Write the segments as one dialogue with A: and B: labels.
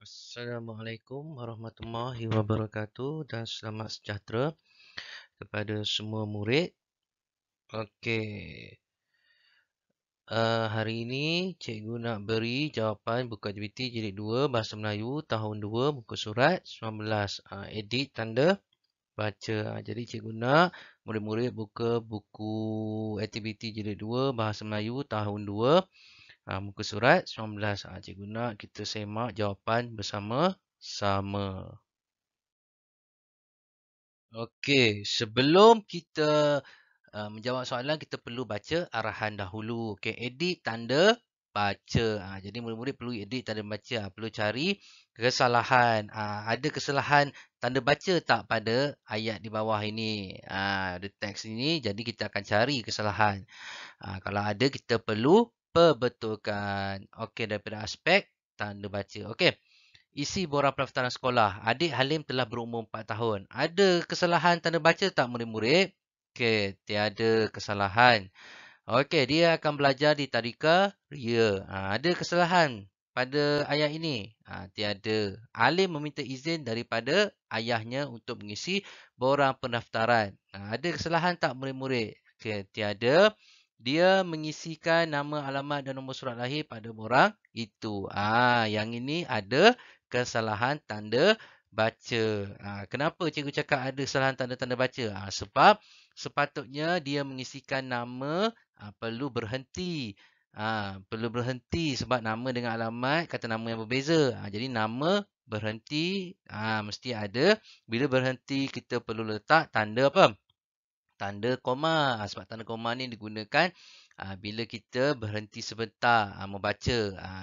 A: Assalamualaikum warahmatullahi wabarakatuh dan selamat sejahtera kepada semua murid. Okey, hari ini cikgu nak beri jawapan buku aktiviti jilid 2 Bahasa Melayu tahun 2 muka surat 19. Edit tanda baca. Jadi cikgu nak murid-murid buka buku aktiviti jilid 2 Bahasa Melayu tahun 2 muka surat 19. Cikgu nak kita semak jawapan bersama-sama. Okey, sebelum kita menjawab soalan, kita perlu baca arahan dahulu. Okey, edit tanda baca. Jadi murid-murid perlu edit tanda baca. Perlu cari kesalahan. Ada kesalahan tanda baca tak pada ayat di bawah ini? Ada teks ini, jadi kita akan cari kesalahan. Kalau ada, kita perlu perbetulkan. Okey, daripada aspek tanda baca. Okey. Isi borang pendaftaran sekolah. Adik Halim telah berumur 4 tahun. Ada kesalahan tanda baca tak murid-murid? Okey, tiada kesalahan. Okey, dia akan belajar di tadika ria. Ada kesalahan pada ayat ini? Tiada. Halim meminta izin daripada ayahnya untuk mengisi borang pendaftaran. Ada kesalahan tak murid-murid? Okey, tiada. Dia mengisikan nama, alamat dan nombor surat lahir pada borang itu. Yang ini ada kesalahan tanda baca. Kenapa cikgu cakap ada kesalahan tanda-tanda baca? Sebab sepatutnya dia mengisikan nama perlu berhenti. Perlu berhenti sebab nama dengan alamat kata nama yang berbeza. Jadi nama berhenti mesti ada. Bila berhenti kita perlu letak tanda apa? Tanda koma. Sebab tanda koma ni digunakan bila kita berhenti sebentar membaca.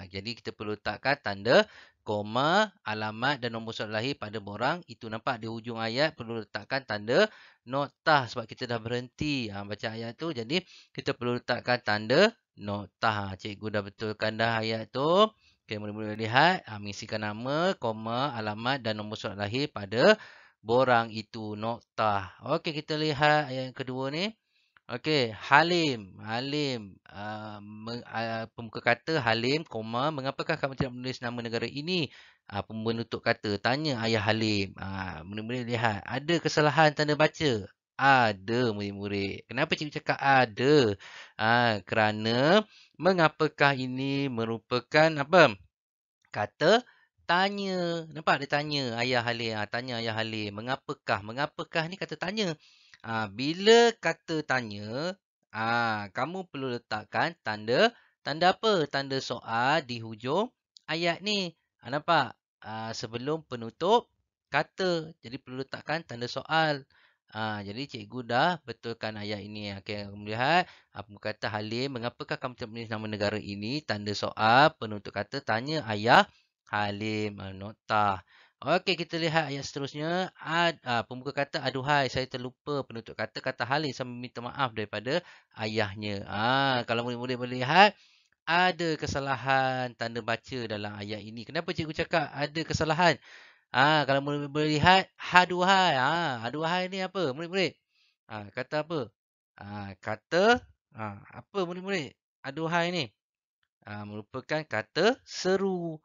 A: Jadi kita perlu letakkan tanda koma, alamat dan nombor surat lahir pada borang. Itu nampak di hujung ayat perlu letakkan tanda noktah sebab kita dah berhenti baca ayat tu. Jadi kita perlu letakkan tanda noktah. Cikgu dah betulkan dah ayat tu. Okay, mula-mula lihat mengisikan nama, koma, alamat dan nombor surat lahir pada borang itu noktah. Okey, kita lihat ayat yang kedua ni. Okey, Halim. Halim. Pembuka kata Halim, koma. Mengapakah kamu tidak menulis nama negara ini? Penutup kata. Tanya ayah Halim. Murid-murid lihat. Ada kesalahan tanda baca? Ada, murid-murid. Kenapa cikgu cakap ada? Kerana mengapakah ini merupakan apa? Kata tanya. Nampak dia tanya ayah Halim. Tanya ayah Halim. Mengapakah? Mengapakah ni kata tanya. Bila kata tanya, kamu perlu letakkan tanda. Tanda apa? Tanda soal di hujung ayat ni. Nampak? Sebelum penutup kata. Jadi perlu letakkan tanda soal. Jadi cikgu dah betulkan ayat ini. Okey, kamu lihat. Kata Halim, mengapakah kamu tidak menulis nama negara ini? Tanda soal, penutup kata, tanya ayah Halim, noktah. Okey, kita lihat ayat seterusnya. Pembuka kata, aduhai, saya terlupa. Penutup kata, kata Halim sambil minta maaf daripada ayahnya. Kalau murid-murid boleh lihat, ada kesalahan tanda baca dalam ayat ini. Kenapa cikgu cakap ada kesalahan? Kalau murid-murid boleh lihat, haduhai. Haduhai ni apa, murid-murid? Kata apa? Kata, apa murid-murid? Aduhai ni. Merupakan kata seru.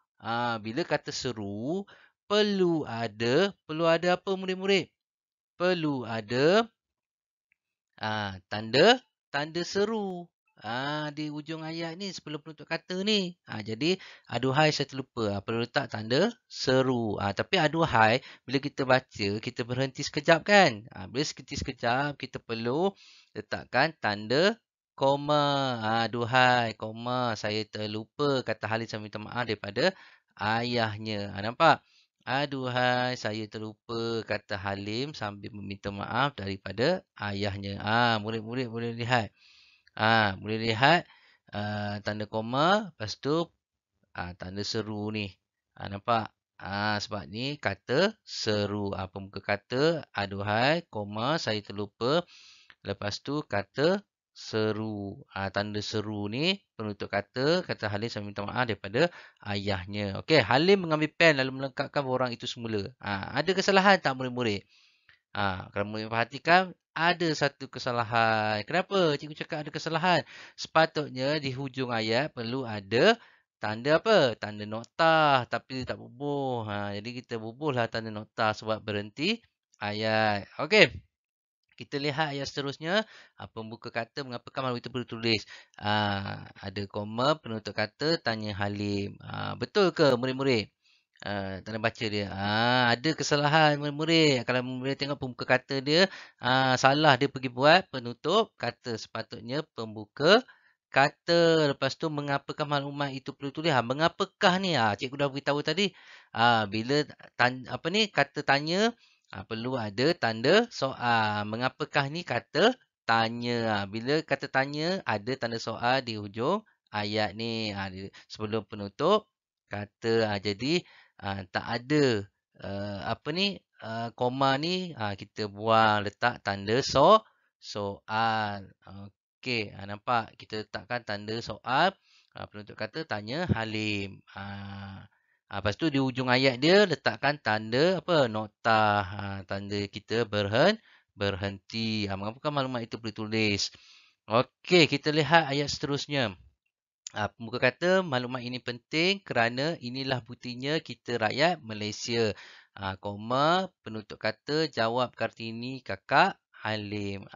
A: Bila kata seru, perlu ada apa murid-murid? Perlu ada tanda seru. Di ujung ayat ni sebelum penutup kata ni. Jadi aduhai saya terlupa. Perlu letak tanda seru. Tapi aduhai bila kita baca, kita berhenti sekejap kan? Bila berhenti sekejap, kita perlu letakkan tanda koma. Aduhai, koma. Saya terlupa. Kata Halim saya minta maaf daripada ayahnya. Nampak? Aduhai, saya terlupa, kata Halim sambil meminta maaf daripada ayahnya. Murid-murid boleh lihat. Boleh lihat tanda koma, lepas tu tanda seru ni. Nampak? Sebab ni kata seru. Pembuka kata, aduhai, koma, saya terlupa. Lepas tu kata seru. Tanda seru ni penutup kata Halim saya minta maaf daripada ayahnya. Okey, Halim mengambil pen lalu melengkapkan borang itu semula. Ada kesalahan tak murid-murid? Kalau murid perhatikan ada satu kesalahan. Kenapa cikgu cakap ada kesalahan? Sepatutnya di hujung ayat perlu ada tanda apa? Tanda noktah tapi dia tak bubuh. Jadi kita bubuhlah tanda noktah sebab berhenti ayat. Okey. Kita lihat ayat seterusnya. Pembuka kata mengapakah makhluk itu perlu tulis. Ada koma, penutup kata, tanya Halim. Betul ke murid-murid? Tanda baca dia. Ada kesalahan murid-murid. Kalau murid tengok pembuka kata dia, salah dia pergi buat penutup kata. Sepatutnya pembuka kata. Lepas tu mengapakah maklumat itu perlu tulis. Mengapakah ni? Cikgu dah beritahu tadi. Bila apa ni kata tanya, perlu ada tanda soal. Mengapakah ni kata tanya. Bila kata tanya, ada tanda soal di hujung ayat ni. Sebelum penutup kata. Jadi tak ada apa ni koma ni kita buang letak tanda soal. Okey, nampak kita letakkan tanda soal. Penutup kata tanya Halim. Lepas tu di hujung ayat dia letakkan tanda apa nokta. Tanda kita berhenti. Mengapa maklumat itu boleh tulis? Okey, kita lihat ayat seterusnya. Pembuka kata maklumat ini penting kerana inilah buktinya kita rakyat Malaysia. Koma, penutup kata jawab Kartini kakak Halim.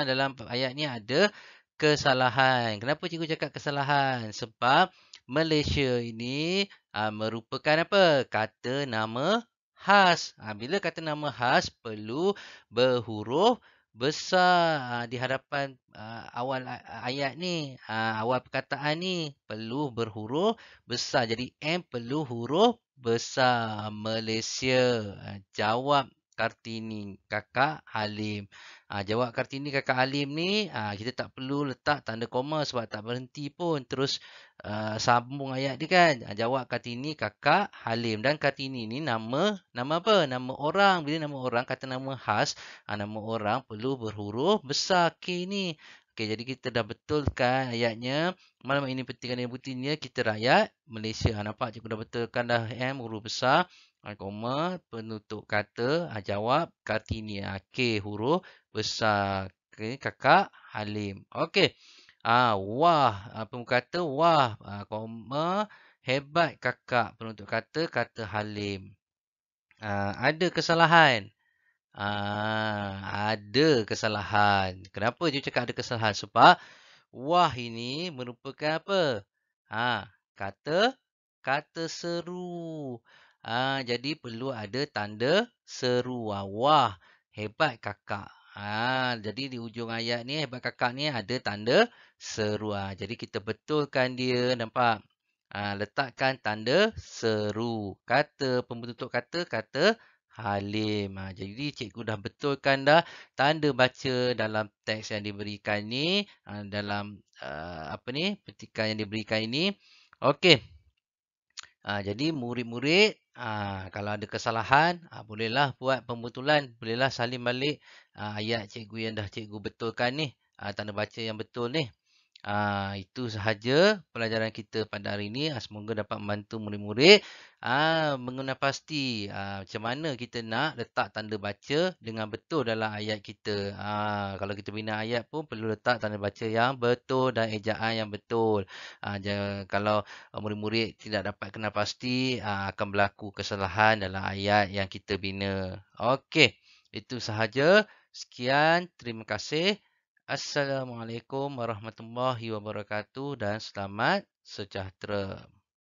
A: Dalam ayat ni ada kesalahan. Kenapa cikgu cakap kesalahan? Sebab Malaysia ini merupakan apa? Kata nama khas. Bila kata nama khas perlu berhuruf besar di hadapan awal ayat ni, awal perkataan ni perlu berhuruf besar. Jadi M perlu huruf besar. Malaysia. Jawab Kartini kakak Halim. Jawab Kartini kakak Halim ni kita tak perlu letak tanda koma sebab tak berhenti pun. Terus sambung ayat dia kan. Jawab Kartini kakak Halim. Dan Kartini ni nama apa? Nama orang. Bila nama orang kata nama khas, nama orang perlu berhuruf besar K ni. Okey, jadi kita dah betulkan ayatnya. Maklumat ini penting kerana buktinya kita rakyat Malaysia. Nampak cikgu dah betulkan dah M huruf besar. Koma, penutup kata, jawab Kartini. K huruf besar. Okay, kakak Halim. Okey. Wah, pembuka kata wah, koma, hebat kakak. Penutup kata, kata Halim. Ada kesalahan. Ada kesalahan. Kenapa dia cakap ada kesalahan? Sebab wah ini merupakan apa? Kata kata seru. Jadi perlu ada tanda seru. Wah, hebat kakak. Jadi di ujung ayat ni hebat kakak ni ada tanda seru. Jadi kita betulkan dia, nampak? Letakkan tanda seru. Kata pembentuk kata kata Halim. Jadi cikgu dah betulkan dah tanda baca dalam teks yang diberikan ni, dalam apa ni petikan yang diberikan ini. Okey. Jadi murid-murid kalau ada kesalahan bolehlah buat pembetulan, bolehlah salin balik ayat cikgu yang dah cikgu betulkan ni, tanda baca yang betul ni. Itu sahaja pelajaran kita pada hari ini. Semoga dapat membantu murid-murid mengenal pasti macam mana kita nak letak tanda baca dengan betul dalam ayat kita. Kalau kita bina ayat pun perlu letak tanda baca yang betul dan ejaan yang betul. Kalau murid-murid tidak dapat kenal pasti, akan berlaku kesalahan dalam ayat yang kita bina. Okey, itu sahaja. Sekian, terima kasih. Assalamualaikum warahmatullahi wabarakatuh dan selamat sejahtera.